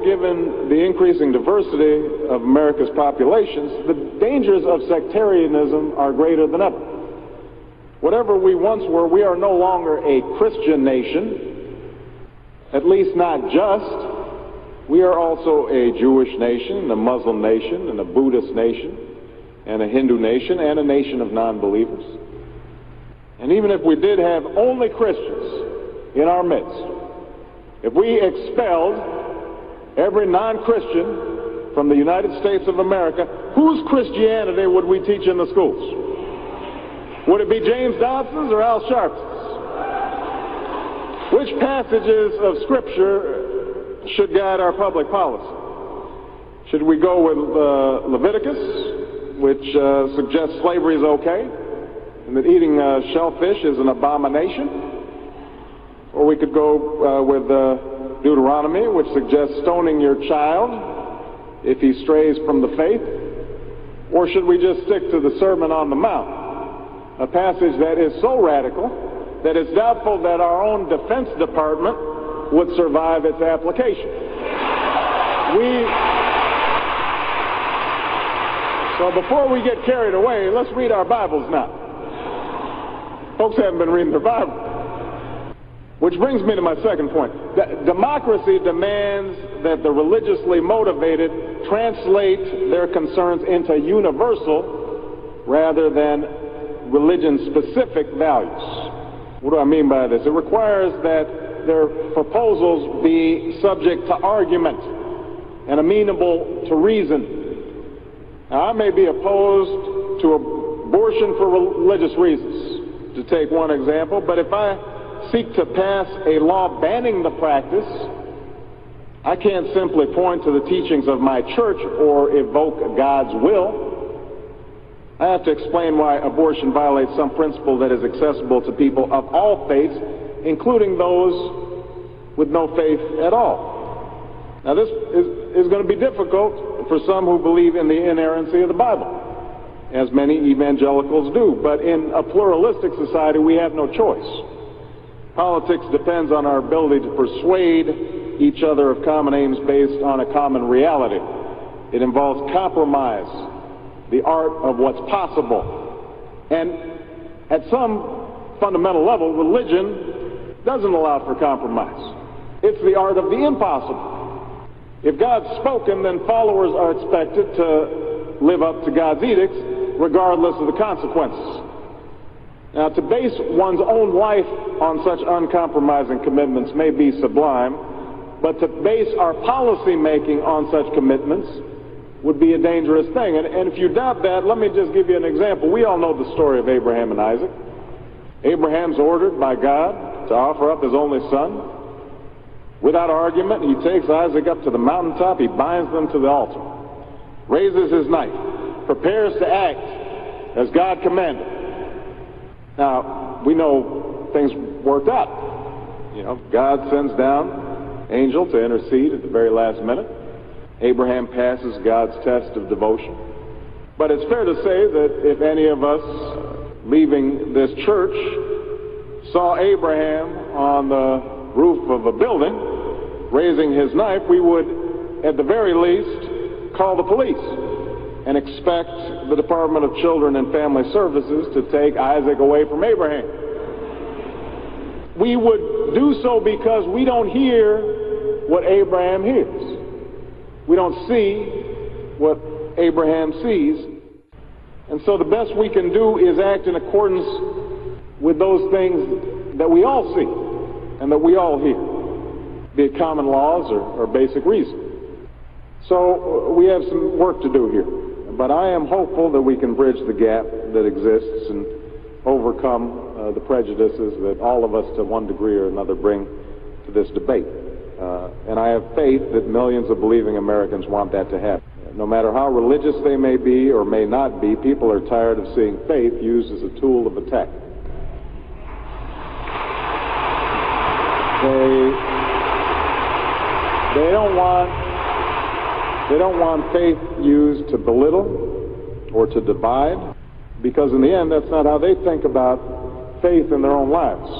given the increasing diversity of America's populations, the dangers of sectarianism are greater than ever. Whatever we once were, we are no longer a Christian nation, at least not just. We are also a Jewish nation, a Muslim nation, and a Buddhist nation, and a Hindu nation, and a nation of non-believers. And even if we did have only Christians in our midst, if we expelled every non-Christian from the United States of America, whose Christianity would we teach in the schools? Would it be James Dobson's or Al Sharpton's? Which passages of Scripture should guide our public policy? Should we go with Leviticus, which suggests slavery is okay, and that eating shellfish is an abomination? Or we could go with Deuteronomy, which suggests stoning your child if he strays from the faith? Or should we just stick to the Sermon on the Mount, a passage that is so radical that it's doubtful that our own Defense Department would survive its application? So before we get carried away, let's read our Bibles now. Folks haven't been reading their Bible. Which brings me to my second point. Democracy demands that the religiously motivated translate their concerns into universal rather than religion-specific values. What do I mean by this? It requires that their proposals be subject to argument and amenable to reason. Now, I may be opposed to abortion for religious reasons, to take one example, but if I seek to pass a law banning the practice, I can't simply point to the teachings of my church or evoke God's will. I have to explain why abortion violates some principle that is accessible to people of all faiths, including those with no faith at all. Now, this is going to be difficult for some who believe in the inerrancy of the Bible, as many evangelicals do. But in a pluralistic society, we have no choice. Politics depends on our ability to persuade each other of common aims based on a common reality. It involves compromise, the art of what's possible. And at some fundamental level, religion doesn't allow for compromise. It's the art of the impossible. If God's spoken, then followers are expected to live up to God's edicts, regardless of the consequences. Now, to base one's own life on such uncompromising commitments may be sublime, but to base our policy making on such commitments would be a dangerous thing. And if you doubt that, let me just give you an example. We all know the story of Abraham and Isaac. Abraham's ordered by God to offer up his only son. Without argument, he takes Isaac up to the mountaintop, he binds them to the altar, raises his knife, prepares to act as God commanded. Now, we know things worked out. You know, God sends down an angel to intercede at the very last minute. Abraham passes God's test of devotion. But it's fair to say that if any of us leaving this church saw Abraham on the roof of a building raising his knife, we would, at the very least, call the police and expect the Department of Children and Family Services to take Isaac away from Abraham. We would do so because we don't hear what Abraham hears. We don't see what Abraham sees. And so the best we can do is act in accordance with those things that we all see and that we all hear, be it common laws or basic reason. So we have some work to do here. But I am hopeful that we can bridge the gap that exists and overcome the prejudices that all of us to one degree or another bring to this debate. And I have faith that millions of believing Americans want that to happen. No matter how religious they may be or may not be, people are tired of seeing faith used as a tool of attack. They don't want faith used to belittle or to divide, because in the end, that's not how they think about faith in their own lives.